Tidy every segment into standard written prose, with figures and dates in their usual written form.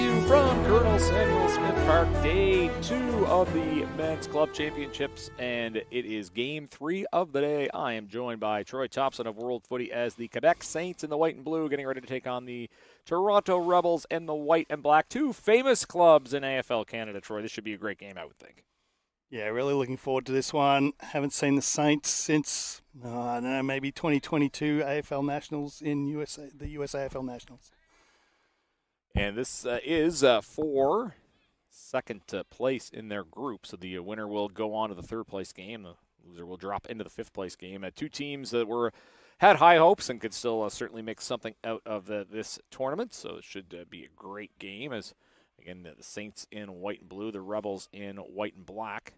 to you from Colonel Samuel Smith Park, day 2 of the Men's Club Championships, and it is game 3 of the day. I am joined by Troy Thompson of World Footy as the Quebec Saints in the white and blue, getting ready to take on the Toronto Rebels in the white and black. Two famous clubs in AFL Canada, Troy. This should be a great game, I would think. Yeah, really looking forward to this one. Haven't seen the Saints since, I don't know, maybe 2022 AFL Nationals in USA, the US AFL Nationals. And this is for second place in their group. So the winner will go on to the third place game. The loser will drop into the fifth place game. Two teams that had high hopes and could still certainly make something out of this tournament. So it should be a great game as, again, the Saints in white and blue, the Rebels in white and black.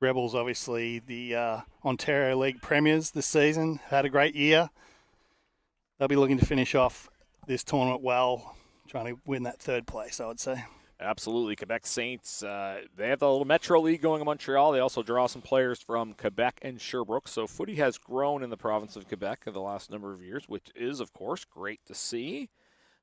Rebels, obviously, the Ontario League premiers this season, had a great year. They'll be looking to finish off this tournament well, trying to win that third place, I would say. Absolutely. Quebec Saints, they have the little Metro League going in Montreal. They also draw some players from Quebec and Sherbrooke. So footy has grown in the province of Quebec in the last number of years, which is, of course, great to see.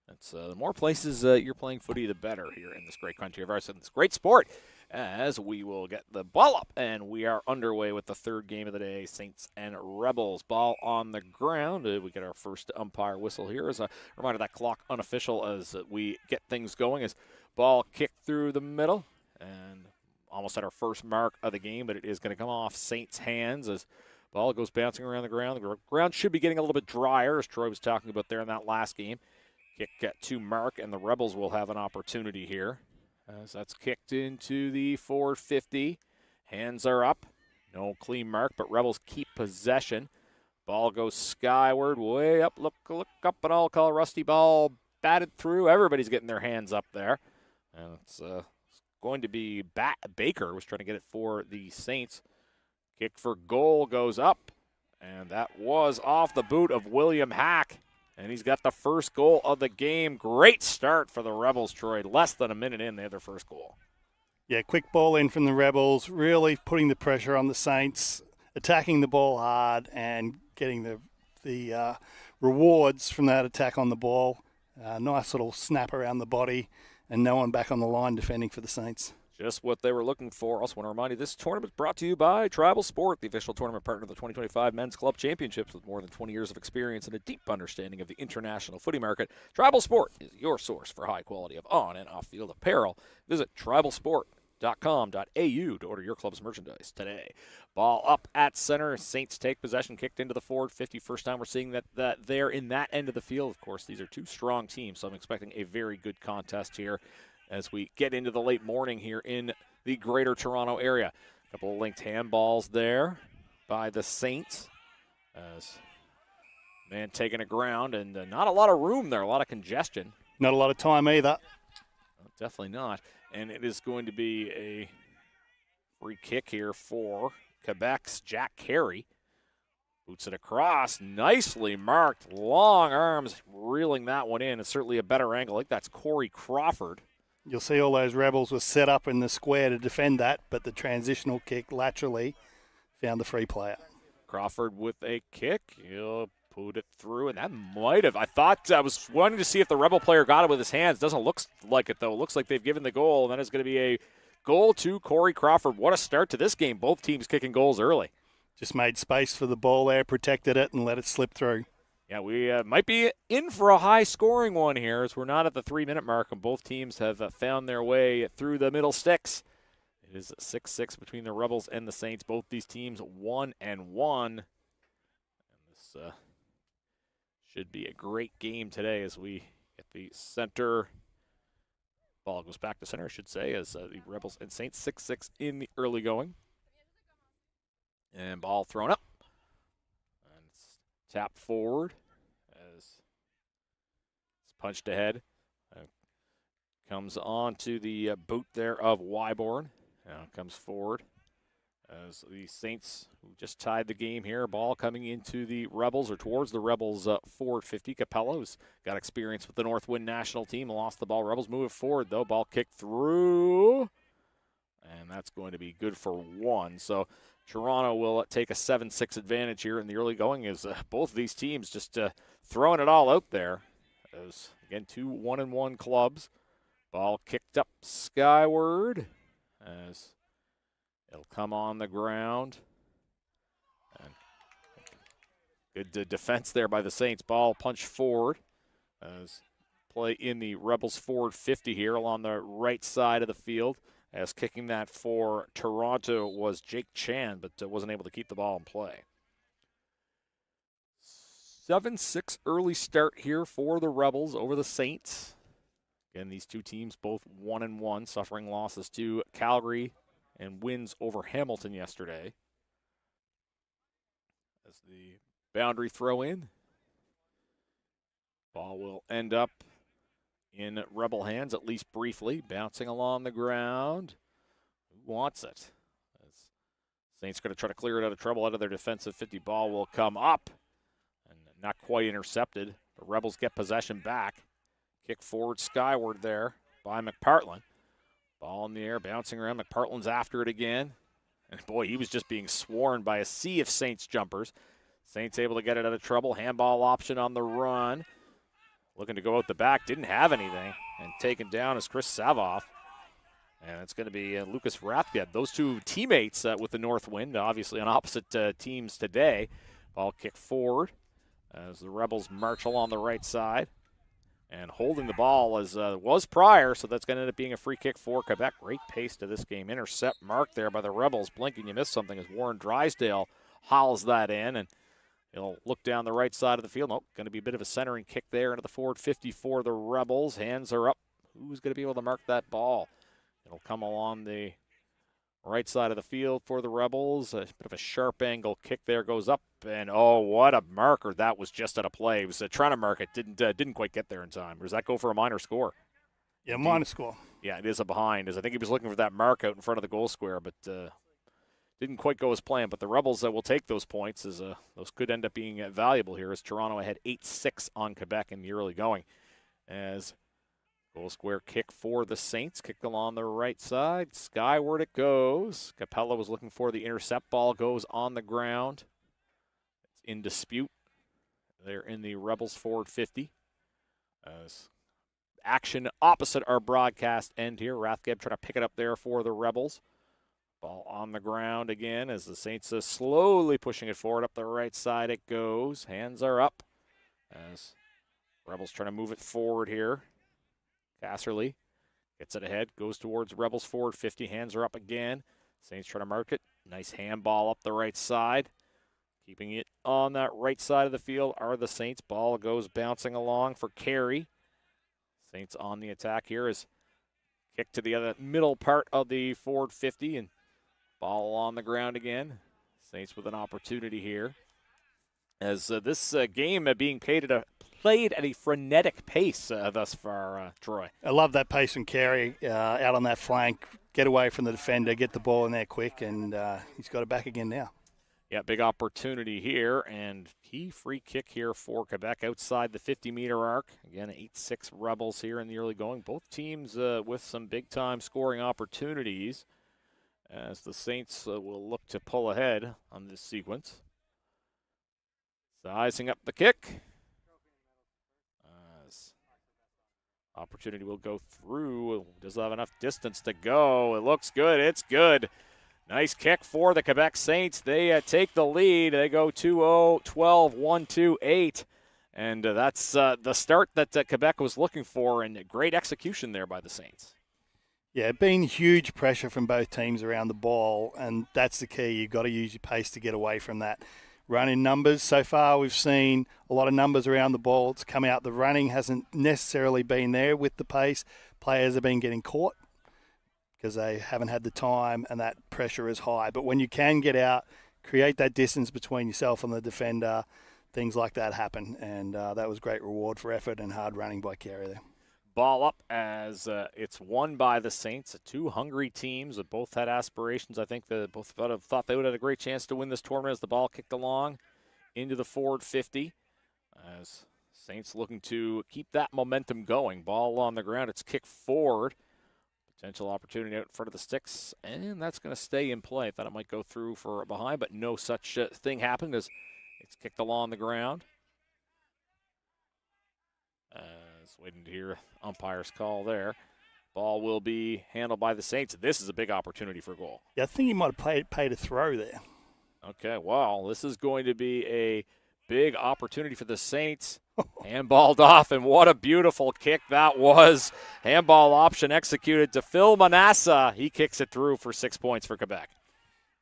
That's the more places you're playing footy, the better here in this great country of ours. And it's great sport as we will get the ball up. And we are underway with the third game of the day, Saints and Rebels. Ball on the ground. We get our first umpire whistle here. As a reminder, that clock unofficial as we get things going. As ball kicked through the middle and almost at our first mark of the game, but it is going to come off Saints' hands as ball goes bouncing around the ground. The ground should be getting a little bit drier, as Troy was talking about there in that last game. Kick to mark, and the Rebels will have an opportunity here as that's kicked into the forward 50. Hands are up. No clean mark, but Rebels keep possession. Ball goes skyward, way up. Look up, and I'll call rusty ball batted through. Everybody's getting their hands up there. And it's going to be Baker was trying to get it for the Saints. Kick for goal goes up, and that was off the boot of William Hack. And he's got the first goal of the game. Great start for the Rebels, Troy. Less than a minute in, they had their first goal. Yeah, quick ball in from the Rebels, really putting the pressure on the Saints, attacking the ball hard and getting the rewards from that attack on the ball. Nice little snap around the body and no one back on the line defending for the Saints. Just what they were looking for. Also want to remind you, this tournament is brought to you by Tribal Sport, the official tournament partner of the 2025 Men's Club Championships with more than 20 years of experience and a deep understanding of the international footy market. Tribal Sport is your source for high quality of on- and off-field apparel. Visit tribalsport.com.au to order your club's merchandise today. Ball up at center. Saints take possession, kicked into the forward 50. First time we're seeing that there in that end of the field. Of course, these are two strong teams, so I'm expecting a very good contest here as we get into the late morning here in the greater Toronto area. A couple of linked handballs there by the Saints. As man taking a ground, and not a lot of room there, a lot of congestion. Not a lot of time either. Definitely not. And it is going to be a free kick here for Quebec's Jack Carey. Boots it across, nicely marked, long arms, reeling that one in. It's certainly a better angle. I think that's Corey Crawford. You'll see all those Rebels were set up in the square to defend that, but the transitional kick laterally found the free player. Crawford with a kick. He'll put it through, and that might have. I was wanting to see if the Rebel player got it with his hands. Doesn't look like it, though. It looks like they've given the goal, and that is going to be a goal to Corey Crawford. What a start to this game. Both teams kicking goals early. Just made space for the ball there, protected it, and let it slip through. Yeah, we might be in for a high-scoring one here as we're not at the 3-minute mark, and both teams have found their way through the middle sticks. It is 6-6 between the Rebels and the Saints. Both these teams 1-1. And this should be a great game today as we get the center. Ball goes back to center, I should say, as the Rebels and Saints 6-6 in the early going. And ball thrown up. And it's tapped forward as it's punched ahead. Comes on to the boot there of Wyborn. Now comes forward as the Saints, who just tied the game here. Ball coming into the Rebels, or towards the Rebels, forward 50. Capella, who's got experience with the Northwind national team, lost the ball. Rebels move it forward, though. Ball kicked through. And that's going to be good for one. So Toronto will take a 7-6 advantage here in the early going as both of these teams just throwing it all out there. As, again, two 1-1 clubs. Ball kicked up skyward as it'll come on the ground. And good defense there by the Saints. Ball punched forward as play in the Rebels forward 50 here along the right side of the field. As kicking that for Toronto was Jake Chan, but wasn't able to keep the ball in play. 7-6 early start here for the Rebels over the Saints. Again, these two teams both 1-1, suffering losses to Calgary and wins over Hamilton yesterday. As the boundary throw in, ball will end up in Rebel hands, at least briefly, bouncing along the ground. Who wants it? As Saints going to try to clear it out of trouble out of their defensive 50. Ball will come up and not quite intercepted. The Rebels get possession back. Kick forward skyward there by McPartland. Ball in the air, bouncing around. McPartland's after it again. And boy, he was just being swarmed by a sea of Saints jumpers. Saints able to get it out of trouble. Handball option on the run. Looking to go out the back. Didn't have anything. And taken down is Chris Savoff. And it's going to be Lucas Rathgeb. Those two teammates with the Northwind, obviously on opposite teams today. Ball kicked forward as the Rebels march along the right side. And holding the ball as was prior, so that's going to end up being a free kick for Quebec. Great pace to this game. Intercept marked there by the Rebels. Blinking, you missed something as Warren Drysdale hauls that in, and he'll look down the right side of the field. Nope, going to be a bit of a centering kick there into the forward 50 for the Rebels. Hands are up. Who's going to be able to mark that ball? It'll come along the right side of the field for the Rebels. A bit of a sharp angle kick there, goes up, and oh, what a marker. That was just out of play. He was trying to mark it, didn't quite get there in time. Or does that go for a minor score? Yeah, minor score. Yeah, it is a behind, as I think he was looking for that mark out in front of the goal square, but didn't quite go as planned. But the Rebels will take those points, as those could end up being valuable here, as Toronto ahead 8-6 on Quebec in the early going. As goal square kick for the Saints. Kick along the right side. Skyward it goes. Capella was looking for the intercept. Ball goes on the ground. It's in dispute. They're in the Rebels forward 50. As action opposite our broadcast end here. Rathgeb trying to pick it up there for the Rebels. Ball on the ground again as the Saints are slowly pushing it forward. Up the right side it goes. Hands are up as Rebels trying to move it forward here. Casserly gets it ahead, goes towards Rebels forward 50. Hands are up again. Saints trying to mark it. Nice handball up the right side. Keeping it on that right side of the field are the Saints. Ball goes bouncing along for Carey. Saints on the attack here is kick to the other middle part of the forward 50, and ball on the ground again. Saints with an opportunity here. As this game being played at a frenetic pace thus far, Troy. I love that pace from Carey out on that flank. Get away from the defender, get the ball in there quick, and he's got it back again now. Yeah, big opportunity here, and key free kick here for Quebec outside the 50-meter arc. Again, 8-6 Rebels here in the early going. Both teams with some big-time scoring opportunities, as the Saints will look to pull ahead on this sequence. Sizing up the kick. Opportunity will go through. Doesn't have enough distance to go. It looks good. It's good. Nice kick for the Quebec Saints. They take the lead. They go 2-0, 12, 1-2, 8. And that's the start that Quebec was looking for, and great execution there by the Saints. Yeah, been huge pressure from both teams around the ball, and that's the key. You've got to use your pace to get away from that. Running numbers. So far, we've seen a lot of numbers around the ball. It's come out. The running hasn't necessarily been there with the pace. Players have been getting caught because they haven't had the time, and that pressure is high. But when you can get out, create that distance between yourself and the defender, things like that happen. And that was great reward for effort and hard running by Carey there. Ball up as it's won by the Saints. Two hungry teams that both had aspirations. I think that both thought they would have a great chance to win this tournament as the ball kicked along into the forward 50. As Saints looking to keep that momentum going. Ball on the ground. It's kicked forward. Potential opportunity out in front of the sticks. And that's going to stay in play. Thought it might go through for a behind, but no such thing happened as it's kicked along the ground. Waiting to hear umpire's call there. Ball will be handled by the Saints. This is a big opportunity for a goal. Yeah, I think he might have paid a throw there. Okay, well, this is going to be a big opportunity for the Saints. Handballed off, and what a beautiful kick that was. Handball option executed to Phil Manassa. He kicks it through for 6 points for Quebec.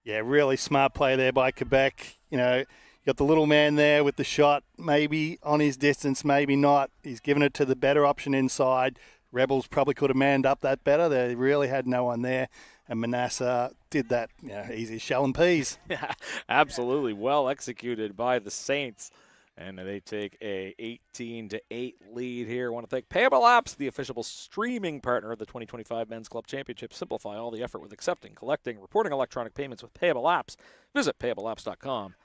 Yeah, really smart play there by Quebec. You know, you got the little man there with the shot, maybe on his distance, maybe not. He's given it to the better option inside. Rebels probably could have manned up that better. They really had no one there. And Manassa did that, easy as shell and peas. Yeah, absolutely well executed by the Saints. And they take a 18-8 lead here. I want to thank Payable Apps, the official streaming partner of the 2025 Men's Club Championship. Simplify all the effort with accepting, collecting, reporting electronic payments with Payable Apps. Visit payableapps.com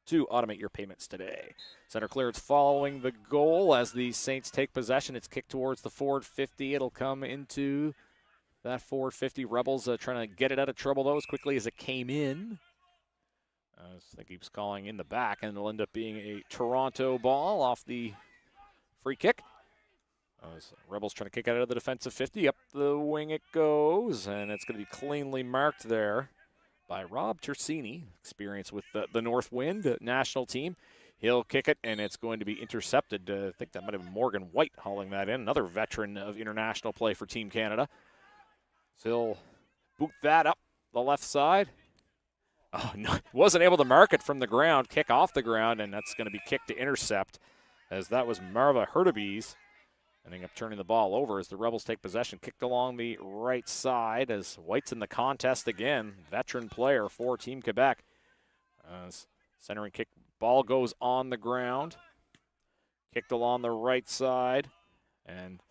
to automate your payments today. Center clearance following the goal as the Saints take possession. It's kicked towards the forward 50. It'll come into that forward 50. Rebels trying to get it out of trouble, though, as quickly as it came in. I think he was calling in the back, and it'll end up being a Toronto ball off the free kick. Rebels trying to kick it out of the defensive 50. Up the wing it goes, and it's going to be cleanly marked there by Rob Tersini, experience with the North Wind national team. He'll kick it, and it's going to be intercepted. I think that might have been Morgan White hauling that in, another veteran of international play for Team Canada. So he'll boot that up the left side. Oh, no, wasn't able to mark it from the ground, kick off the ground, and that's going to be kicked to intercept, as that was Marva Hurtubise ending up turning the ball over as the Rebels take possession. Kicked along the right side as White's in the contest again, veteran player for Team Quebec. Centering kick, ball goes on the ground, kicked along the right side, and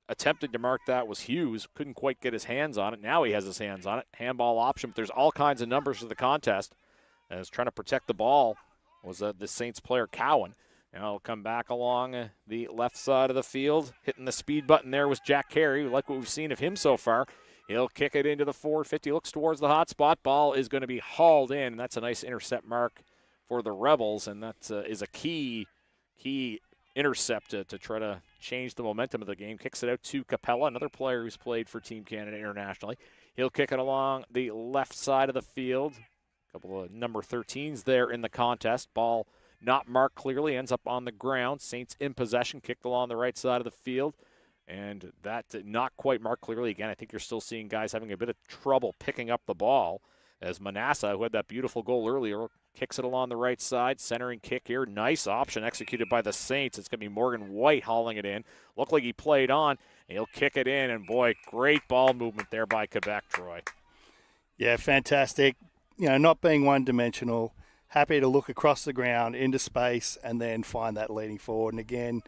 attempted to mark that was Hughes. Couldn't quite get his hands on it. Now he has his hands on it. Handball option, but there's all kinds of numbers for the contest. As trying to protect the ball was the Saints player Cowan. Now he'll come back along the left side of the field. Hitting the speed button there was Jack Carey. We like what we've seen of him so far. He'll kick it into the forward 50. Looks towards the hot spot. Ball is going to be hauled in. That's a nice intercept mark for the Rebels, and that is a key intercept to try to change the momentum of the game. Kicks it out to Capella, another player who's played for Team Canada internationally. He'll kick it along the left side of the field. A couple of number 13s there in the contest. Ball not marked clearly, ends up on the ground. Saints in possession, kicked along the right side of the field. And that did not quite mark clearly. Again, I think you're still seeing guys having a bit of trouble picking up the ball as Manassa, who had that beautiful goal earlier, kicks it along the right side. Centering kick here. Nice option executed by the Saints. It's going to be Morgan White hauling it in. Looked like he played on. And he'll kick it in. And, boy, great ball movement there by Quebec, Troy. Yeah, fantastic. Not being one-dimensional. Happy to look across the ground into space and then find that leading forward. And, again,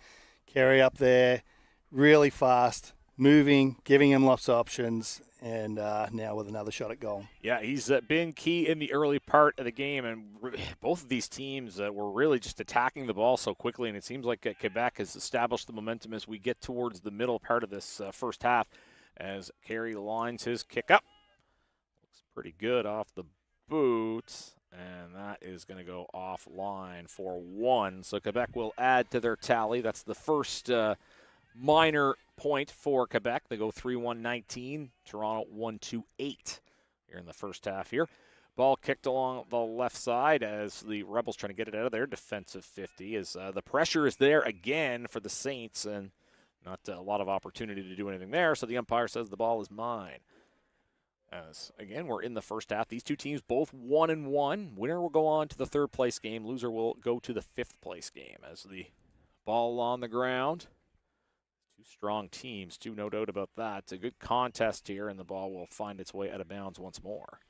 Carey up there, really fast, moving, giving him lots of options. And now with another shot at goal. Yeah, he's been key in the early part of the game, and both of these teams were really just attacking the ball so quickly, and it seems like Quebec has established the momentum as we get towards the middle part of this first half as Carey lines his kick up. Looks pretty good off the boot, and that is going to go offline for one. So Quebec will add to their tally. That's the first minor point for Quebec. They go 3-1-19. Toronto 1-2-8 here in the first half here. Ball kicked along the left side as the Rebels trying to get it out of their defensive 50 as the pressure is there again for the Saints and not a lot of opportunity to do anything there. So the umpire says the ball is mine. As again, we're in the first half. These two teams both 1-1. Winner will go on to the third place game. Loser will go to the fifth place game as the ball on the ground. Two strong teams, too, no doubt about that. It's a good contest here, and the ball will find its way out of bounds once more.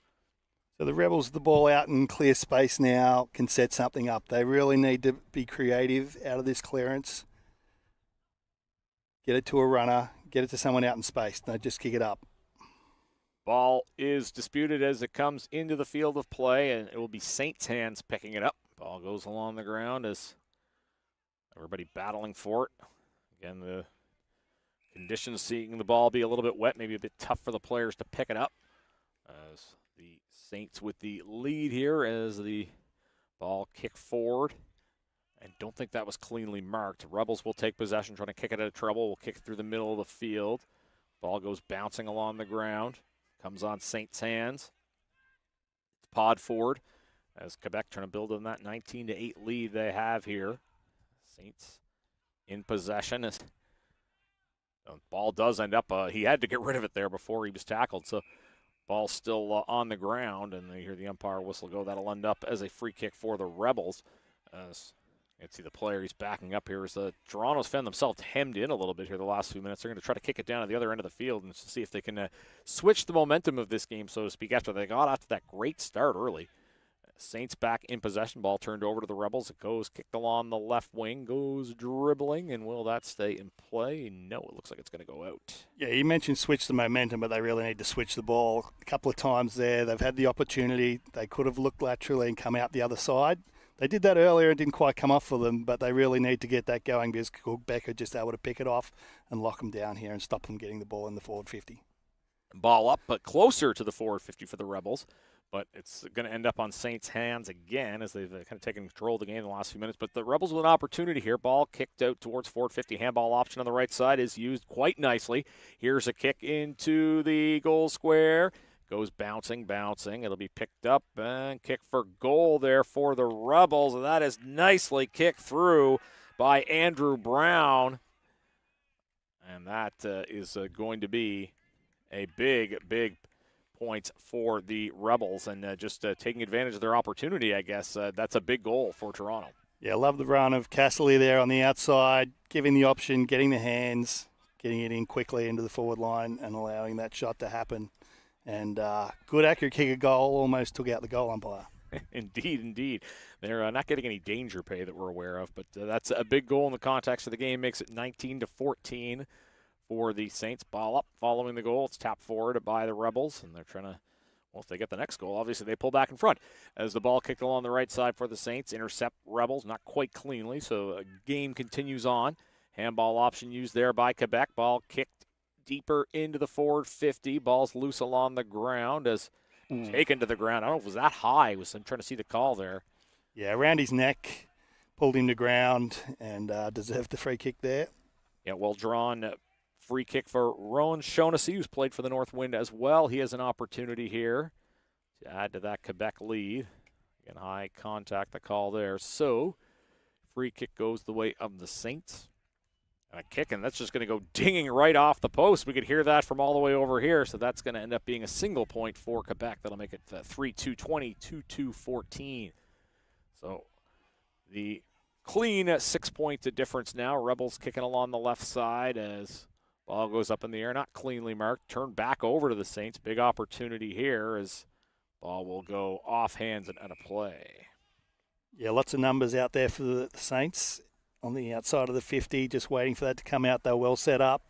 So the Rebels, the ball out in clear space now, can set something up. They really need to be creative out of this clearance. Get it to a runner, get it to someone out in space. Don't just kick it up. Ball is disputed as it comes into the field of play, and it will be Saints' hands picking it up. Ball goes along the ground as everybody battling for it. Again, the conditions seeing the ball be a little bit wet, maybe a bit tough for the players to pick it up. As the Saints with the lead here as the ball kick forward. I don't think that was cleanly marked. Rebels will take possession, trying to kick it out of trouble. Will kick through the middle of the field. Ball goes bouncing along the ground. Comes on Saints' hands. Pod forward as Quebec trying to build on that 19-8 lead they have here. Saints in possession. The ball does end up, he had to get rid of it there before he was tackled. So ball still on the ground, and they hear the umpire whistle go. That'll end up as a free kick for the Rebels. You can see the player he's backing up here as the Toronto's found themselves hemmed in a little bit here the last few minutes. They're going to try to kick it down to the other end of the field and see if they can switch the momentum of this game, so to speak, after they got off to that great start early. Saints back in possession. Ball turned over to the Rebels. It goes kicked along the left wing, goes dribbling, and will that stay in play? No, it looks like it's going to go out. Yeah, you mentioned switch the momentum, but they really need to switch the ball. A couple of times there, they've had the opportunity. They could have looked laterally and come out the other side. They did that earlier and didn't quite come off for them, but they really need to get that going because Quebec are just able to pick it off and lock them down here and stop them getting the ball in the forward 50. Ball up, but closer to the forward 50 for the Rebels. But it's going to end up on Saints' hands again as they've kind of taken control of the game in the last few minutes. But the Rebels with an opportunity here. Ball kicked out towards forward 50. Handball option on the right side is used quite nicely. Here's a kick into the goal square. Goes bouncing. It'll be picked up and kicked for goal there for the Rebels. And that is nicely kicked through by Andrew Brown. And that is going to be a big point for the Rebels. And just taking advantage of their opportunity, I guess. That's a big goal for Toronto. Yeah, love the run of Castley there on the outside, giving the option, getting the hands, getting it in quickly into the forward line and allowing that shot to happen. And good accurate kick of goal, almost took out the goal umpire. Indeed. They're not getting any danger pay that we're aware of, but that's a big goal in the context of the game. Makes it 19-14 for the Saints. Ball up following the goal. It's tapped forward by the Rebels, and they're trying to, well, if they get the next goal, obviously they pull back in front. As the ball kicked along the right side for the Saints, intercept Rebels, not quite cleanly, so the game continues on. Handball option used there by Quebec. Ball kicked deeper into the forward 50. Ball's loose along the ground as taken to the ground. I don't know if it was that high. I'm trying to see the call there. Yeah, around his neck, pulled him to ground and deserved the free kick there. Yeah, well drawn free kick for Rowan Shaughnessy, who's played for the North Wind as well. He has an opportunity here to add to that Quebec lead. Again, high contact, the call there. So, free kick goes the way of the Saints. And a kick, and that's just going to go dinging right off the post. We could hear that from all the way over here, so that's going to end up being a single point for Quebec. That'll make it 3-2-20, 2-2-14. So the clean 6-point difference now. Rebels kicking along the left side as ball goes up in the air, not cleanly marked. Turned back over to the Saints. Big opportunity here as ball will go off hands and out of play. Yeah, lots of numbers out there for the Saints. On the outside of the 50, just waiting for that to come out. They're well set up.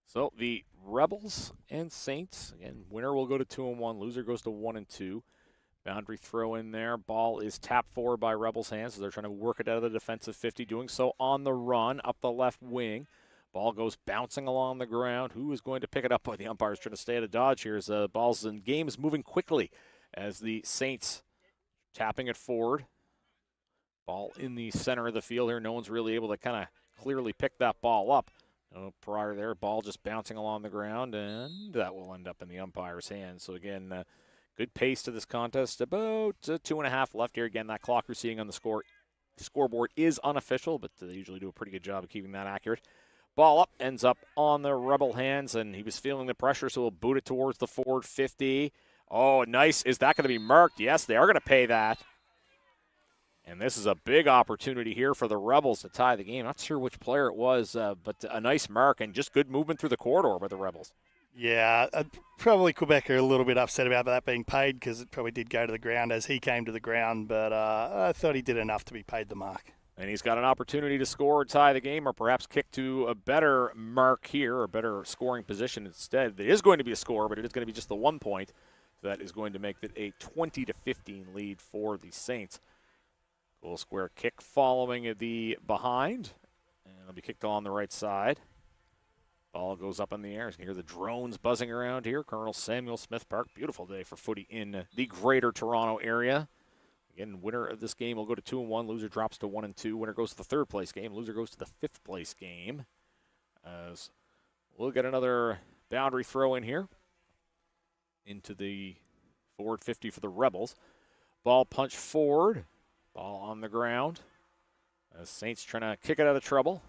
So the Rebels and Saints, again, winner will go to 2-1, loser goes to 1-2. Boundary throw in there. Ball is tapped forward by Rebels' hands, so they're trying to work it out of the defensive 50, doing so on the run, up the left wing. Ball goes bouncing along the ground. Who is going to pick it up? By the umpires trying to stay out of dodge here as the ball's in game is moving quickly as the Saints tapping it forward. Ball in the center of the field here. No one's really able to kind of clearly pick that ball up. Prior there, ball just bouncing along the ground, and that will end up in the umpire's hands. So again, good pace to this contest. About 2.5 left here. Again, that clock you're seeing on the scoreboard is unofficial, but they usually do a pretty good job of keeping that accurate. Ball up, ends up on the Rebel hands, and he was feeling the pressure, so he'll boot it towards the forward 50. Oh, nice. Is that going to be marked? Yes, they are going to pay that. And this is a big opportunity here for the Rebels to tie the game. Not sure which player it was, but a nice mark and just good movement through the corridor by the Rebels. Yeah, probably Quebec are a little bit upset about that being paid because it probably did go to the ground as he came to the ground, but I thought he did enough to be paid the mark. And he's got an opportunity to score or tie the game or perhaps kick to a better mark here or better scoring position instead. There is going to be a score, but it is going to be just the 1 point. That is going to make it a 20-15 lead for the Saints. Goal square kick following the behind. And it'll be kicked on the right side. Ball goes up in the air. You can hear the drones buzzing around here. Colonel Samuel Smith Park. Beautiful day for footy in the greater Toronto area. Again, winner of this game will go to 2-1. Loser drops to 1-2. Winner goes to the third place game. Loser goes to the fifth place game. As we'll get another boundary throw in here into the forward 50 for the Rebels. Ball punched forward. Ball on the ground. As Saints trying to kick it out of trouble.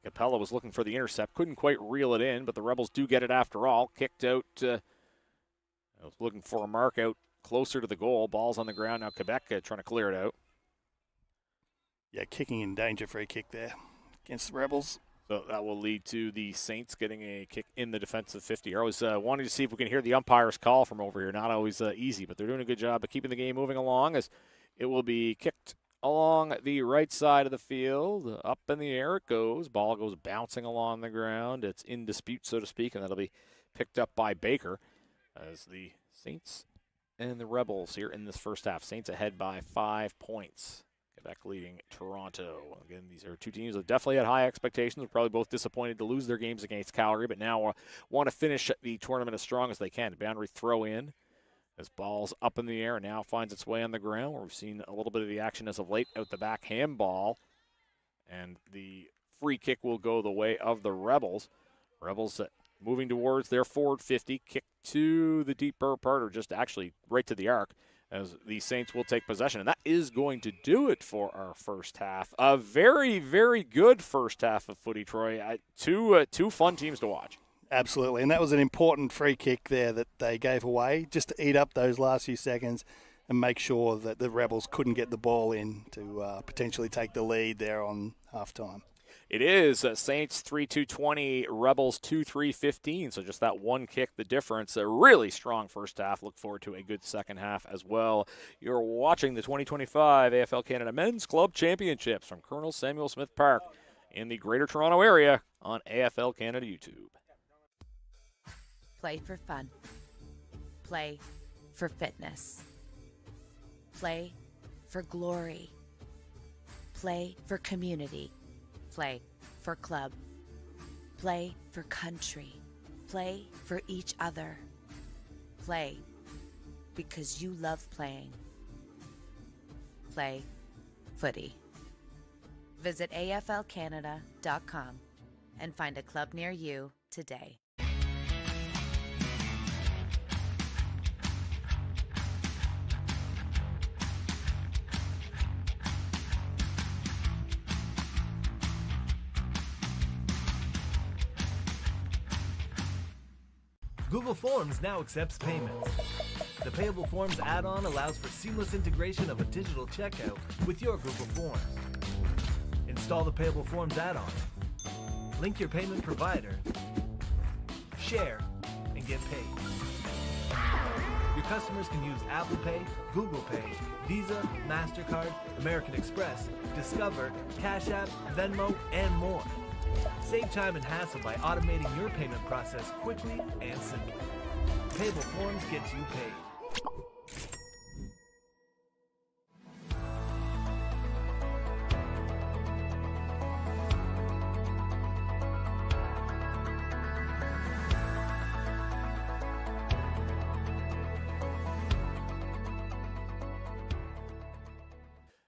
Capella was looking for the intercept. Couldn't quite reel it in, but the Rebels do get it after all. Kicked out. I was looking for a mark out closer to the goal. Ball's on the ground. Now Quebec trying to clear it out. Yeah, kicking in danger free kick there against the Rebels. So that will lead to the Saints getting a kick in the defensive 50. I was wanting to see if we can hear the umpire's call from over here. Not always easy, but they're doing a good job of keeping the game moving along as it will be kicked along the right side of the field. Up in the air it goes. Ball goes bouncing along the ground. It's in dispute, so to speak, and that'll be picked up by Baker as the Saints and the Rebels here in this first half. Saints ahead by 5 points. Quebec leading Toronto. Again, these are two teams that definitely had high expectations. They're probably both disappointed to lose their games against Calgary, but now want to finish the tournament as strong as they can. Boundary throw in as ball's up in the air and now finds its way on the ground, where we've seen a little bit of the action as of late out the back handball. And the free kick will go the way of the Rebels. Rebels moving towards their forward 50, kick to the deeper part, or just actually right to the arc, as the Saints will take possession. And that is going to do it for our first half. A very, very good first half of footy, Troy. Two fun teams to watch. Absolutely, and that was an important free kick there that they gave away just to eat up those last few seconds and make sure that the Rebels couldn't get the ball in to potentially take the lead there on halftime. It is Saints 3-2-20, Rebels 2-3-15. So just that one kick, the difference. A really strong first half. Look forward to a good second half as well. You're watching the 2025 AFL Canada Men's Club Championships from Colonel Samuel Smith Park in the Greater Toronto Area on AFL Canada YouTube. Play for fun. Play for fitness. Play for glory. Play for community. Play for club. Play for country. Play for each other. Play because you love playing. Play footy. Visit AFLCanada.com and find a club near you today. Google Forms now accepts payments. The Payable Forms add-on allows for seamless integration of a digital checkout with your Google Forms. Install the Payable Forms add-on, link your payment provider, share, and get paid. Your customers can use Apple Pay, Google Pay, Visa, MasterCard, American Express, Discover, Cash App, Venmo, and more. Save time and hassle by automating your payment process quickly and simply. Payable Forms gets you paid.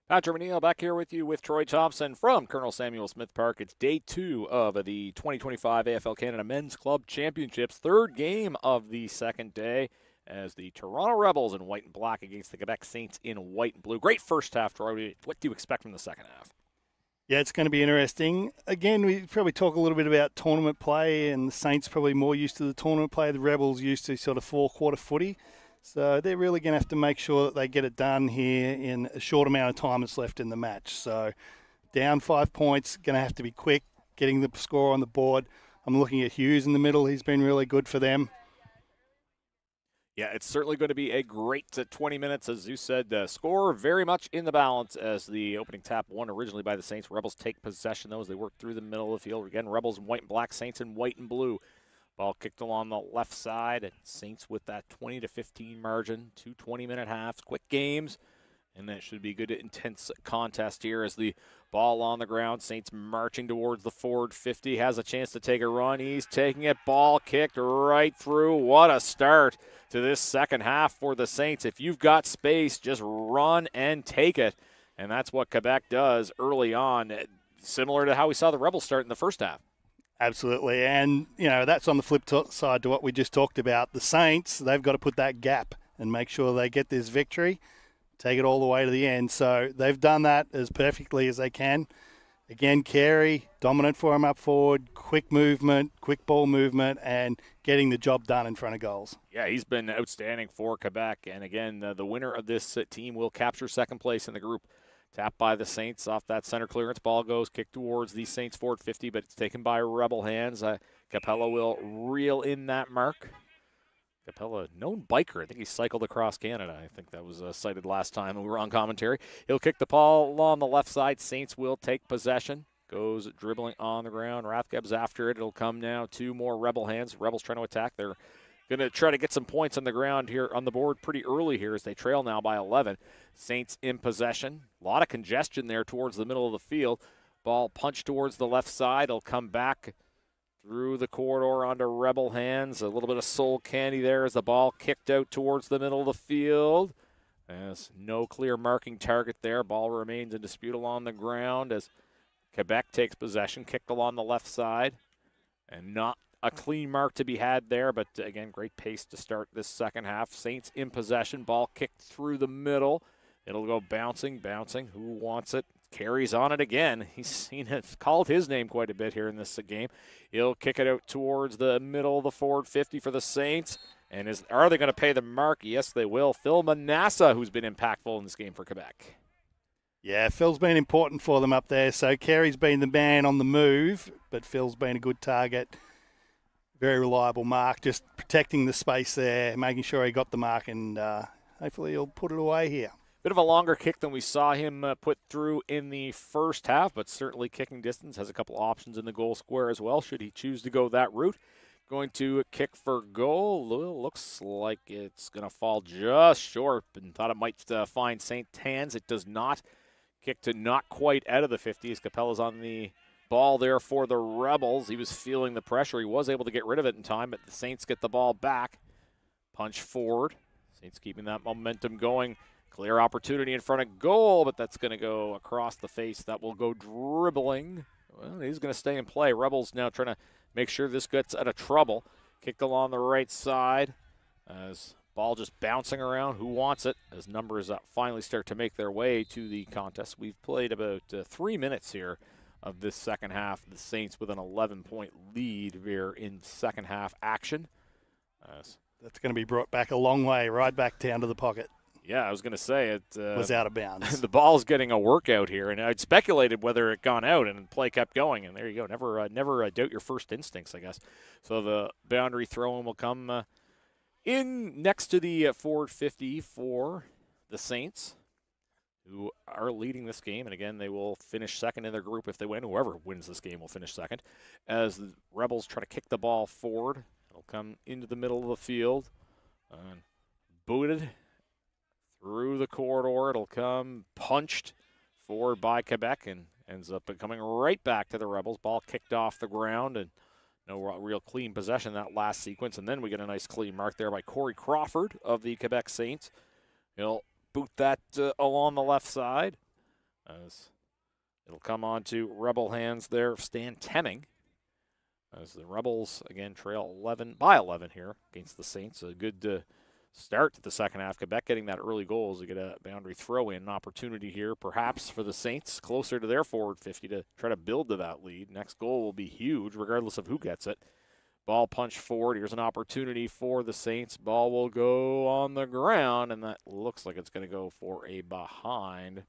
Patrick McNeil back here with you with Troy Thompson from Colonel Samuel Smith Park. It's day 2 of the 2025 AFL Canada Men's Club Championships. Third game of the second day as the Toronto Rebels in white and black against the Quebec Saints in white and blue. Great first half, Troy. What do you expect from the second half? Yeah, it's going to be interesting. Again, we probably talk a little bit about tournament play, and the Saints probably more used to the tournament play. The Rebels used to sort of four-quarter footy. So they're really going to have to make sure that they get it done here in a short amount of time that's left in the match. So down 5 points, going to have to be quick, getting the score on the board. I'm looking at Hughes in the middle. He's been really good for them. Yeah, it's certainly going to be a great 20 minutes. As you said, score very much in the balance as the opening tap won originally by the Saints. Rebels take possession, though, as they work through the middle of the field. Again, Rebels in white and black, Saints in white and blue. Ball kicked along the left side, and Saints with that 20-15 margin. 2 20-minute halves, quick games, and that should be a good, intense contest here as the ball on the ground. Saints marching towards the forward 50, has a chance to take a run. He's taking it, ball kicked right through. What a start to this second half for the Saints. If you've got space, just run and take it, and that's what Quebec does early on, similar to how we saw the Rebels start in the first half. Absolutely. And, that's on the side to what we just talked about. The Saints, they've got to put that gap and make sure they get this victory, take it all the way to the end. So they've done that as perfectly as they can. Again, Carey, dominant for him up forward, quick movement, quick ball movement, and getting the job done in front of goals. Yeah, he's been outstanding for Quebec. And again, the winner of this team will capture second place in the group. Tapped by the Saints off that center clearance. Ball goes, kick towards the Saints forward 50, but it's taken by Rebel hands. Capella will reel in that mark. Capella, known biker. I think he cycled across Canada. I think that was cited last time we were on commentary. He'll kick the ball on the left side. Saints will take possession. Goes dribbling on the ground. Rathgeb's after it. It'll come now to more Rebel hands. Rebels trying to attack. They're going to try to get some points on the ground here on the board pretty early here as they trail now by 11. Saints in possession. A lot of congestion there towards the middle of the field. Ball punched towards the left side. It'll come back through the corridor onto Rebel hands. A little bit of soul candy there as the ball kicked out towards the middle of the field. There's no clear marking target there. Ball remains in dispute along the ground as Quebec takes possession. Kicked along the left side. And not a clean mark to be had there, but again, great pace to start this second half. Saints in possession. Ball kicked through the middle. It'll go bouncing. Who wants it? Carries on it again. He's seen it, called his name quite a bit here in this game. He'll kick it out towards the middle of the forward 50 for the Saints. And are they going to pay the mark? Yes, they will. Phil Manassa, who's been impactful in this game for Quebec. Yeah, Phil's been important for them up there. So Carey's been the man on the move, but Phil's been a good target. Very reliable mark, just protecting the space there, making sure he got the mark, and hopefully he'll put it away here. Bit of a longer kick than we saw him put through in the first half, but certainly kicking distance. Has a couple options in the goal square as well, should he choose to go that route. Going to kick for goal. Looks like it's going to fall just short, and thought it might find St. Hands. It does not. Kick to not quite out of the 50s. Capella's on the ball there for the Rebels. He was feeling the pressure. He was able to get rid of it in time, but the Saints get the ball back. Punch forward. Saints keeping that momentum going. Clear opportunity in front of goal, but that's going to go across the face. That will go dribbling. Well, he's going to stay in play. Rebels now trying to make sure this gets out of trouble. Kicked along the right side. As ball just bouncing around. Who wants it? As numbers finally start to make their way to the contest. We've played about 3 minutes here of this second half. The Saints with an 11-point lead here in second half action. That's going to be brought back a long way, right back down to the pocket. Yeah, I was going to say it was out of bounds. The ball's getting a workout here, and I'd speculated whether it gone out, and play kept going. And there you go. Never doubt your first instincts, I guess. So the boundary throw-in will come in next to the forward 50 for the Saints, who are leading this game. And again, they will finish second in their group if they win. Whoever wins this game will finish second. As the Rebels try to kick the ball forward, it'll come into the middle of the field and booted through the corridor. It'll come punched forward by Quebec and ends up coming right back to the Rebels. Ball kicked off the ground and no real clean possession that last sequence. And then we get a nice clean mark there by Corey Crawford of the Quebec Saints. He'll boot that along the left side. As it'll come on to Rebel hands there, Stan Temming. As the Rebels, again, trail 11 here against the Saints. A good start to the second half. Quebec getting that early goal as they get a boundary throw-in opportunity here, perhaps for the Saints, closer to their forward 50 to try to build to that lead. Next goal will be huge, regardless of who gets it. Ball punched forward. Here's an opportunity for the Saints. Ball will go on the ground, and that looks like it's going to go for a behind.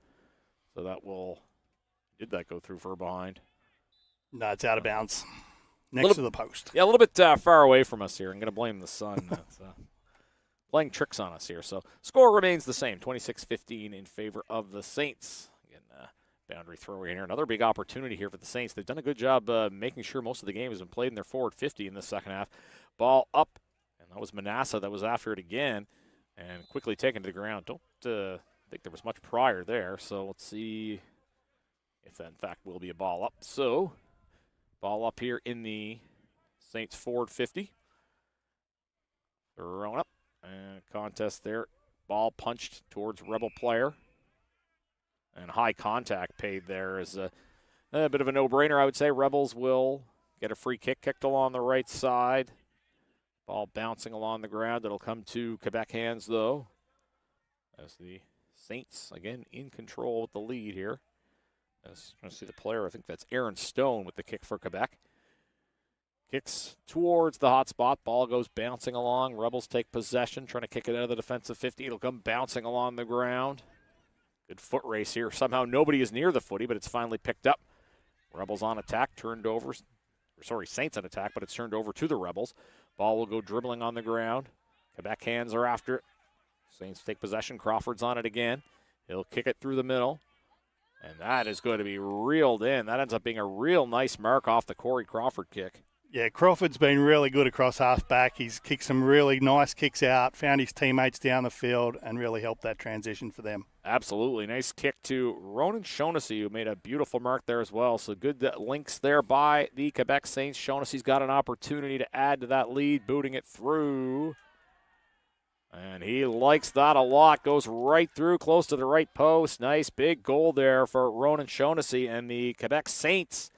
So that will... Did that go through for a behind? No, it's out of bounds. Next to the post. Yeah, a little bit far away from us here. I'm going to blame the sun. That's playing tricks on us here. So score remains the same, 26-15 in favor of the Saints. Again, boundary throw in here. Another big opportunity here for the Saints. They've done a good job making sure most of the game has been played in their forward 50 in the second half. Ball up, and that was Manassa that was after it again, and quickly taken to the ground. Don't think there was much prior there, so let's see if that, in fact, will be a ball up. So, ball up here in the Saints forward 50. Thrown up. And contest there. Ball punched towards Rebel player. And high contact paid there is a bit of a no-brainer, I would say. Rebels will get a free kick kicked along the right side. Ball bouncing along the ground. It'll come to Quebec hands, though, as the Saints, again, in control with the lead here. As you see the player, I think that's Aaron Stone with the kick for Quebec. Kicks towards the hot spot. Ball goes bouncing along. Rebels take possession, trying to kick it out of the defensive 50. It'll come bouncing along the ground. Good foot race here. Somehow nobody is near the footy, but it's finally picked up. Rebels on attack, turned over. Saints on attack, but it's turned over to the Rebels. Ball will go dribbling on the ground. Quebec hands are after it. Saints take possession. Crawford's on it again. He'll kick it through the middle. And that is going to be reeled in. That ends up being a real nice mark off the Corey Crawford kick. Yeah, Crawford's been really good across half-back. He's kicked some really nice kicks out, found his teammates down the field, and really helped that transition for them. Absolutely. Nice kick to Ronan Shaughnessy, who made a beautiful mark there as well. So good links there by the Quebec Saints. Shaughnessy's got an opportunity to add to that lead, booting it through. And he likes that a lot. Goes right through, close to the right post. Nice big goal there for Ronan Shaughnessy. And the Quebec Saints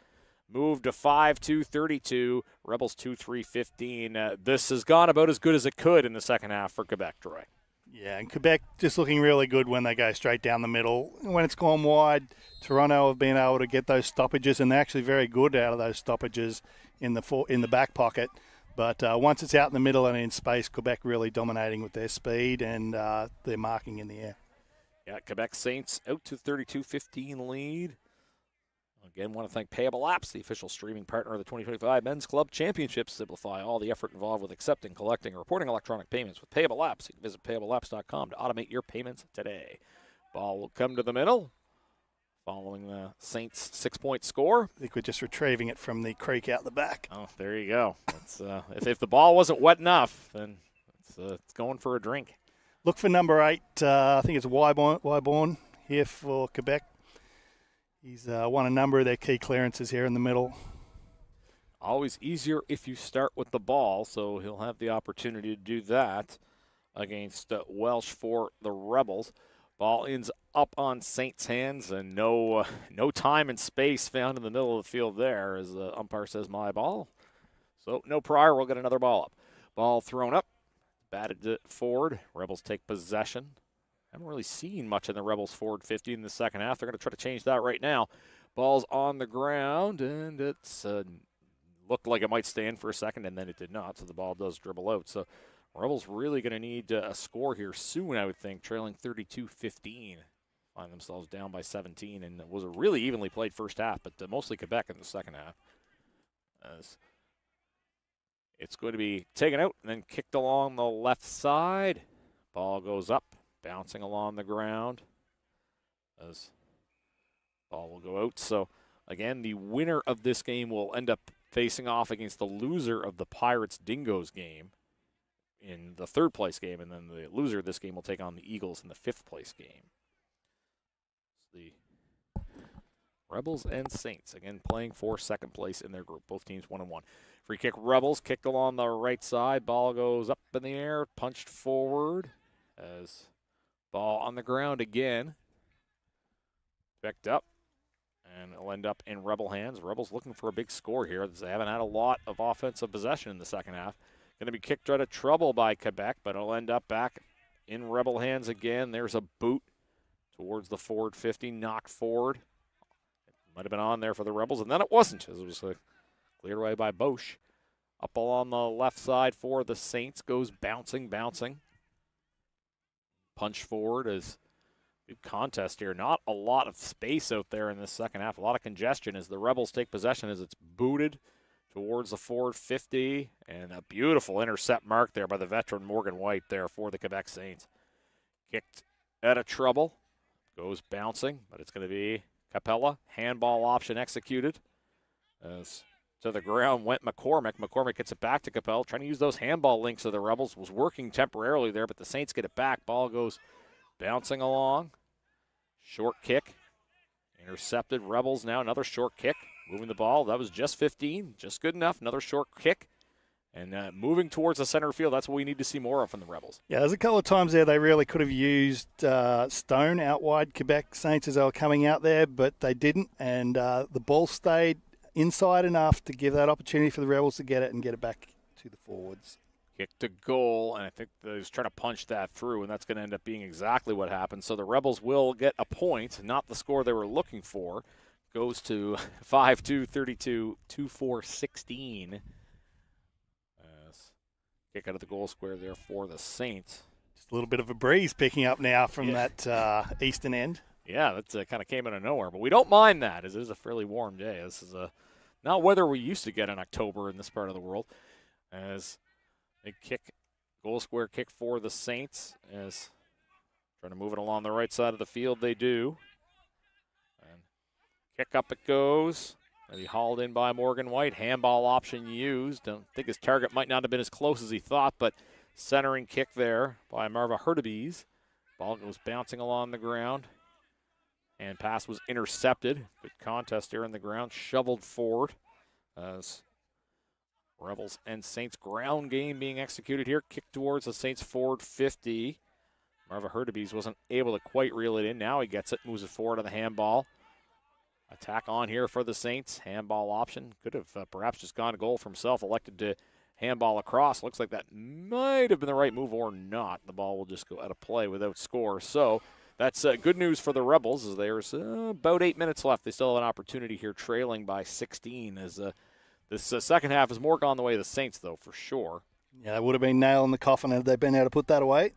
move to 5-2-32. Rebels 2-3-15. This has gone about as good as it could in the second half for Quebec, Troy. Yeah, and Quebec just looking really good when they go straight down the middle. When it's gone wide, Toronto have been able to get those stoppages, and they're actually very good out of those stoppages in the back pocket. But once it's out in the middle and in space, Quebec really dominating with their speed and their marking in the air. Yeah, Quebec Saints out to 32-15 lead. Again, want to thank Payable Apps, the official streaming partner of the 2025 Men's Club Championships. Simplify all the effort involved with accepting, collecting, and reporting electronic payments with Payable Apps. You can visit payableapps.com to automate your payments today. Ball will come to the middle, following the Saints' 6-point score. I think we're just retrieving it from the creek out the back. Oh, there you go. It's, if the ball wasn't wet enough, then it's going for a drink. Look for number 8. I think it's Wyborn here for Quebec. He's won a number of their key clearances here in the middle. Always easier if you start with the ball, so he'll have the opportunity to do that against Welsh for the Rebels. Ball ends up on Saints' hands, and no time and space found in the middle of the field there as the umpire says, my ball. So no prior, we'll get another ball up. Ball thrown up, batted forward. Rebels take possession. Haven't really seen much in the Rebels forward 50 in the second half. They're going to try to change that right now. Ball's on the ground, and it's looked like it might stand for a second, and then it did not, so the ball does dribble out. So Rebels really going to need a score here soon, I would think, trailing 32-15. Find themselves down by 17, and it was a really evenly played first half, but mostly Quebec in the second half. As it's going to be taken out and then kicked along the left side. Ball goes up. Bouncing along the ground as ball will go out. So, again, the winner of this game will end up facing off against the loser of the Pirates-Dingoes game in the third place game, and then the loser of this game will take on the Eagles in the fifth place game. The Rebels and Saints, again, playing for second place in their group. Both teams 1-1. Free kick Rebels, kicked along the right side. Ball goes up in the air, punched forward as ball on the ground again. Picked up, and it'll end up in Rebel hands. Rebels looking for a big score here. They haven't had a lot of offensive possession in the second half. Going to be kicked out of trouble by Quebec, but it'll end up back in Rebel hands again. There's a boot towards the forward 50, knocked forward. It might have been on there for the Rebels, and then it wasn't, as it was cleared away by Bosch. Up along the left side for the Saints, goes bouncing. Punch forward as good contest here. Not a lot of space out there in this second half. A lot of congestion as the Rebels take possession as it's booted towards the forward 50. And a beautiful intercept mark there by the veteran Morgan White there for the Quebec Saints. Kicked out of trouble. Goes bouncing, but it's going to be Capella. Handball option executed. As to the ground went McCormick. McCormick gets it back to Capel. Trying to use those handball links of the Rebels. Was working temporarily there, but the Saints get it back. Ball goes bouncing along. Short kick. Intercepted. Rebels now another short kick. Moving the ball. That was just 15. Just good enough. Another short kick. And moving towards the center field. That's what we need to see more of from the Rebels. Yeah, there's a couple of times there they really could have used Stone out wide Quebec Saints as they were coming out there, but they didn't. And the ball stayed inside enough to give that opportunity for the Rebels to get it and get it back to the forwards. Kick to goal, and I think he's trying to punch that through, and that's going to end up being exactly what happened. So the Rebels will get a point, not the score they were looking for. Goes to 5-2, 32, 2-4, 16. Kick out of the goal square there for the Saints. Just a little bit of a breeze picking up now from that eastern end. Yeah, that kind of came out of nowhere, but we don't mind that, as it is a fairly warm day. This is not weather we used to get in October in this part of the world. As they kick, goal square kick for the Saints, as trying to move it along the right side of the field, they do. And kick up it goes. Maybe hauled in by Morgan White. Handball option used. Don't think his target might not have been as close as he thought, but centering kick there by Marva Hurtubise. Ball goes bouncing along the ground. And pass was intercepted. Good contest here on the ground. Shoveled forward as Rebels and Saints ground game being executed here. Kick towards the Saints forward 50. Marva Hurtubise wasn't able to quite reel it in. Now he gets it, moves it forward on the handball. Attack on here for the Saints. Handball option. Could have perhaps just gone to goal for himself. Elected to handball across. Looks like that might have been the right move or not. The ball will just go out of play without score. So that's good news for the Rebels, as there's about 8 minutes left. They still have an opportunity here, trailing by 16. As this second half is more gone the way of the Saints, though, for sure. Yeah, that would have been nail in the coffin had they been able to put that away.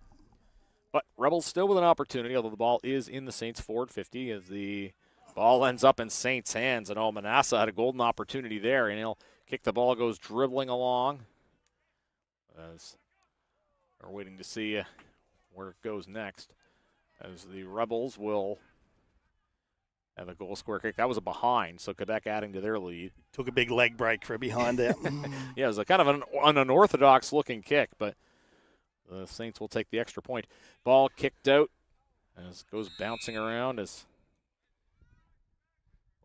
But Rebels still with an opportunity, although the ball is in the Saints forward 50, as the ball ends up in Saints' hands. And Manassa had a golden opportunity there, and he'll kick the ball, goes dribbling along. As we're waiting to see where it goes next. As the Rebels will have a goal square kick. That was a behind, so Quebec adding to their lead. Took a big leg break for a behind there. Yeah, it was a kind of an unorthodox-looking kick, but the Saints will take the extra point. Ball kicked out as it goes bouncing around. As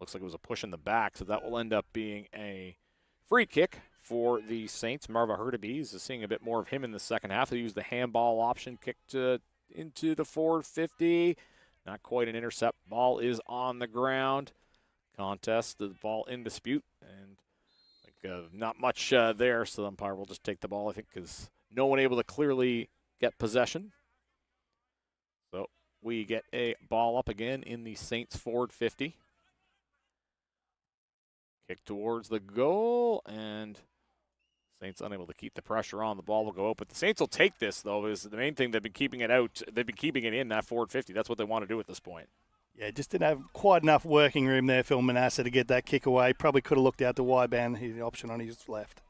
looks like it was a push in the back, so that will end up being a free kick for the Saints. Marva Hurtubise is seeing a bit more of him in the second half. He used the handball option, kicked into the forward 50. Not quite an intercept. Ball is on the ground. Contest, the ball in dispute. And not much there, so the umpire will just take the ball, I think, because no one able to clearly get possession. So we get a ball up again in the Saints forward 50. Kick towards the goal, and Saints unable to keep the pressure on. The ball will go out, but the Saints will take this, though, is the main thing. They've been keeping it out. They've been keeping it in that forward 50. That's what they want to do at this point. Yeah, just didn't have quite enough working room there, Phil Manassa, to get that kick away. Probably could have looked out the wide band, the option on his left.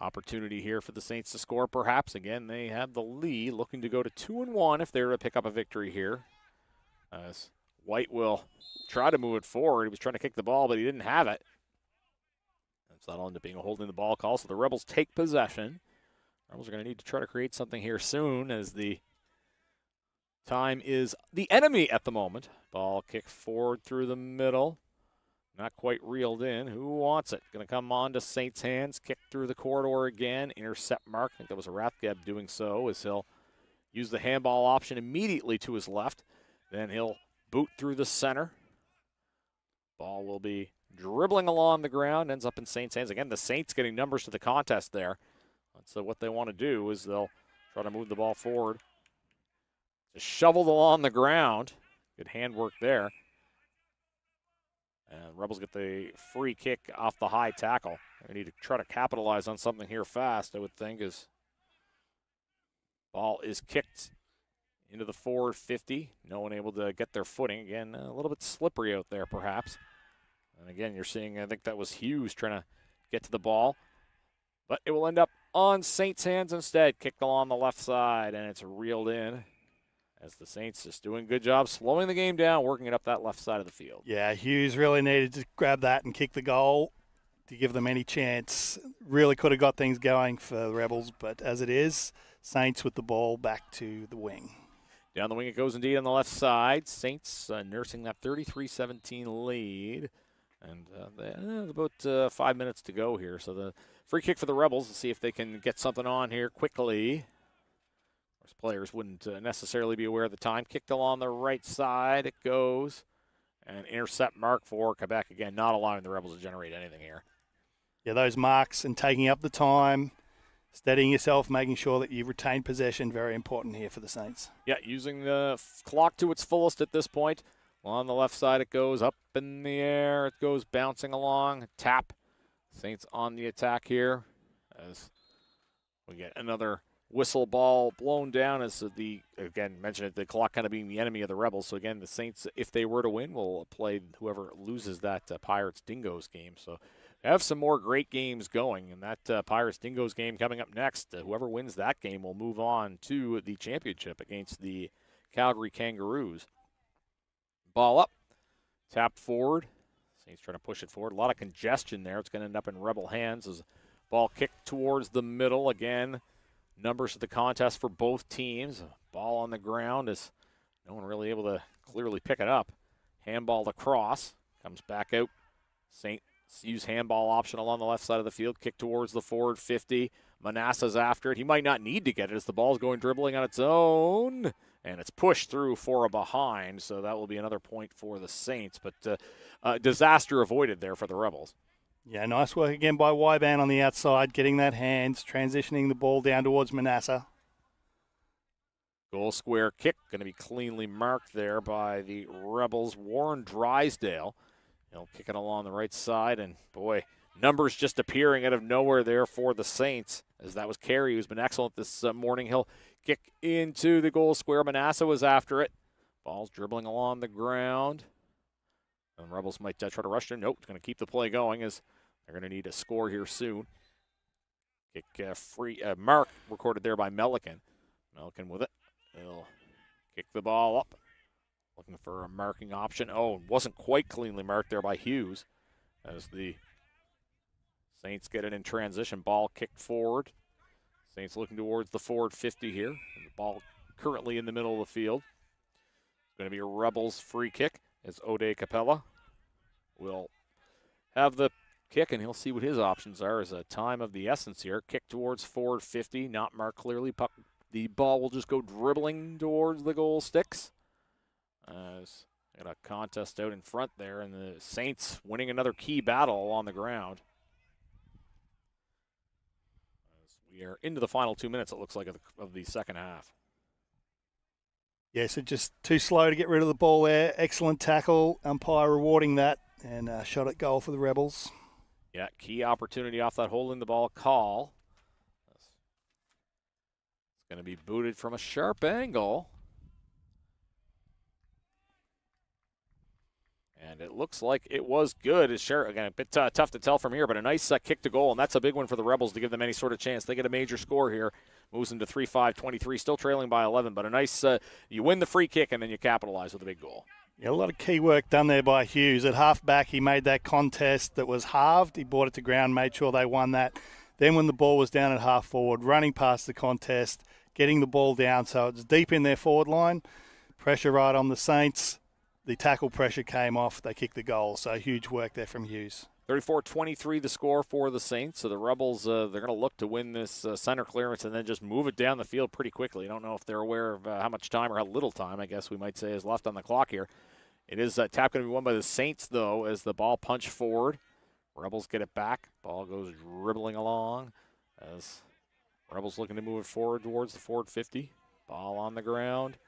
Opportunity here for the Saints to score, perhaps. Again, they have the lead, looking to go to 2-1 if they're to pick up a victory here. As White will try to move it forward. He was trying to kick the ball, but he didn't have it. So that'll end up being a holding the ball call. So the Rebels take possession. Rebels are going to need to try to create something here soon, as the time is the enemy at the moment. Ball kicked forward through the middle. Not quite reeled in. Who wants it? Going to come on to Saints' hands. Kick through the corridor again. Intercept mark. I think that was a Rathgeb doing so, as he'll use the handball option immediately to his left. Then he'll boot through the center. Ball will be dribbling along the ground, ends up in Saints' hands. Again, the Saints getting numbers to the contest there. So what they want to do is they'll try to move the ball forward. Just shoveled along the ground. Good handwork there. And Rebels get the free kick off the high tackle. They need to try to capitalize on something here fast, I would think, as ball is kicked into the forward 50. No one able to get their footing. Again, a little bit slippery out there, perhaps. And again, you're seeing, I think that was Hughes trying to get to the ball. But it will end up on Saints' hands instead. Kicked along the left side, and it's reeled in. As the Saints just doing a good job slowing the game down, working it up that left side of the field. Yeah, Hughes really needed to grab that and kick the goal to give them any chance. Really could have got things going for the Rebels, but as it is, Saints with the ball back to the wing. Down the wing it goes indeed on the left side. Saints nursing that 33-17 lead. And there's about 5 minutes to go here. So the free kick for the Rebels to see if they can get something on here quickly. Of course, players wouldn't necessarily be aware of the time. Kicked along the right side. It goes. An intercept mark for Quebec. Again, not allowing the Rebels to generate anything here. Yeah, those marks and taking up the time, steadying yourself, making sure that you retain possession, very important here for the Saints. Yeah, using the clock to its fullest at this point. On the left side, it goes up in the air. It goes bouncing along. Tap. Saints on the attack here as we get another whistle ball blown down as again, mentioned it, the clock kind of being the enemy of the Rebels. So, again, the Saints, if they were to win, will play whoever loses that Pirates-Dingoes game. So, have some more great games going, and that Pirates-Dingoes game coming up next. Whoever wins that game will move on to the championship against the Calgary Kangaroos. Ball up, tapped forward. Saints trying to push it forward. A lot of congestion there. It's going to end up in Rebel hands as ball kicked towards the middle. Again, numbers of the contest for both teams. Ball on the ground is no one really able to clearly pick it up. Handball across. Comes back out. Saints use handball option along the left side of the field. Kick towards the forward 50. Manassa's after it. He might not need to get it as the ball's going dribbling on its own. And it's pushed through for a behind, so that will be another point for the Saints. But disaster avoided there for the Rebels. Yeah, nice work again by Wyban on the outside, getting that hands, transitioning the ball down towards Manassa. Goal square kick going to be cleanly marked there by the Rebels. Warren Drysdale. He'll kick it along the right side, and boy, numbers just appearing out of nowhere there for the Saints, as that was Carey, who's been excellent this morning. He'll kick into the goal square. Manassa was after it. Ball's dribbling along the ground. And the Rebels might try to rush him. Nope, going to keep the play going as they're going to need a score here soon. Kick free. Mark recorded there by Melican. Melican with it. He'll kick the ball up. Looking for a marking option. Oh, wasn't quite cleanly marked there by Hughes as the Saints get it in transition. Ball kicked forward. Saints looking towards the forward 50 here. And the ball currently in the middle of the field. It's going to be a Rebels free kick as Ode Capella will have the kick, and he'll see what his options are as a time of the essence here. Kick towards forward 50, not marked clearly. The ball will just go dribbling towards the goal sticks. Got a contest out in front there, and the Saints winning another key battle on the ground. As we are into the final 2 minutes, it looks like, of the second half. Yeah, so just too slow to get rid of the ball there. Excellent tackle. Umpire rewarding that, and shot at goal for the Rebels. Yeah, key opportunity off that hole in the ball call. It's going to be booted from a sharp angle. And it looks like it was good. Again, a bit tough to tell from here, but a nice kick to goal, and that's a big one for the Rebels to give them any sort of chance. They get a major score here. Moves into 3-5-23, still trailing by 11, but a nice, you win the free kick, and then you capitalize with a big goal. Yeah, a lot of key work done there by Hughes. At halfback, he made that contest that was halved. He brought it to ground, made sure they won that. Then when the ball was down at half forward, running past the contest, getting the ball down so it's deep in their forward line. Pressure right on the Saints. The tackle pressure came off. They kicked the goal. So huge work there from Hughes. 34-23 the score for the Saints. So the Rebels, they're going to look to win this center clearance and then just move it down the field pretty quickly. I don't know if they're aware of how much time or how little time, I guess we might say, is left on the clock here. It is tap going to be won by the Saints, though, as the ball punched forward. Rebels get it back. Ball goes dribbling along as Rebels looking to move it forward towards the forward 50. Ball on the ground.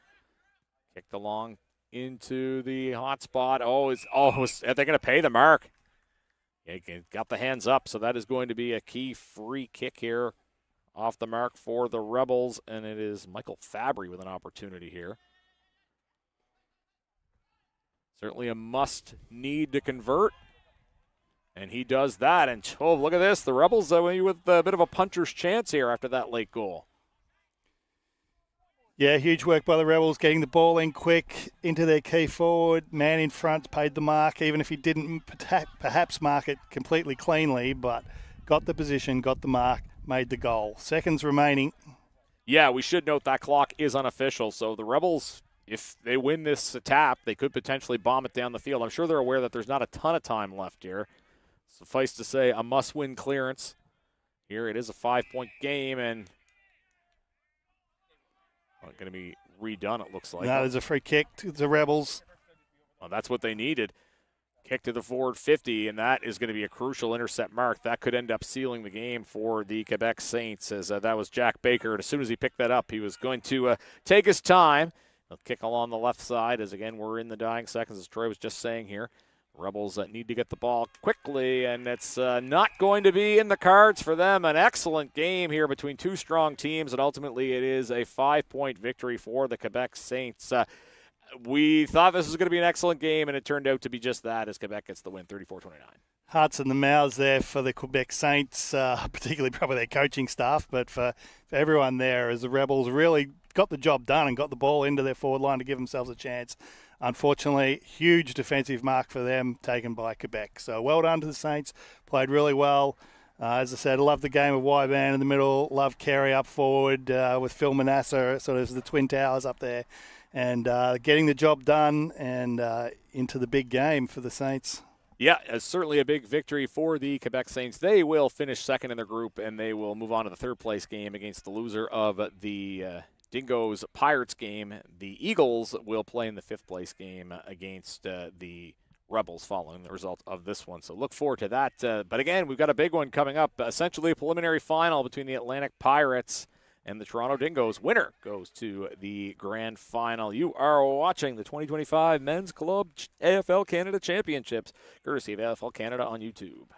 Kicked along into the hot spot. Are they going to pay the mark? Yeah, got the hands up, so that is going to be a key free kick here off the mark for the Rebels, and it is Michael Fabry with an opportunity here. Certainly a must-need to convert, and he does that. And, look at this. The Rebels with a bit of a puncher's chance here after that late goal. Yeah, huge work by the Rebels, getting the ball in quick into their key forward. Man in front paid the mark, even if he didn't perhaps mark it completely cleanly, but got the position, got the mark, made the goal. Seconds remaining. Yeah, we should note that clock is unofficial, so the Rebels, if they win this tap, they could potentially bomb it down the field. I'm sure they're aware that there's not a ton of time left here. Suffice to say, a must-win clearance. Here it is a 5-point game, and going to be redone, it looks like. No, there's a free kick to the Rebels. Well, that's what they needed. Kick to the forward 50, and that is going to be a crucial intercept mark. That could end up sealing the game for the Quebec Saints, as that was Jack Baker. And as soon as he picked that up, he was going to take his time. He'll kick along the left side, as again, we're in the dying seconds, as Troy was just saying here. Rebels need to get the ball quickly, and it's not going to be in the cards for them. An excellent game here between two strong teams, and ultimately it is a 5-point victory for the Quebec Saints. We thought this was going to be an excellent game, and it turned out to be just that, as Quebec gets the win, 34-29. Hearts in the mouths there for the Quebec Saints, particularly probably their coaching staff, but for everyone there, as the Rebels really got the job done and got the ball into their forward line to give themselves a chance. Unfortunately, huge defensive mark for them taken by Quebec. So well done to the Saints, played really well. As I said, I love the game of Wyban in the middle, love Carey up forward with Phil Manasseh, sort of as the Twin Towers up there. And getting the job done and into the big game for the Saints. Yeah, it's certainly a big victory for the Quebec Saints. They will finish second in their group, and they will move on to the third-place game against the loser of the Dingoes-Pirates game. The Eagles will play in the fifth-place game against the Rebels following the result of this one. So look forward to that. But again, we've got a big one coming up, essentially a preliminary final between the Atlantic Pirates and the Toronto Dingoes. Winner goes to the grand final. You are watching the 2025 Men's Club AFL Canada Championships, courtesy of AFL Canada on YouTube.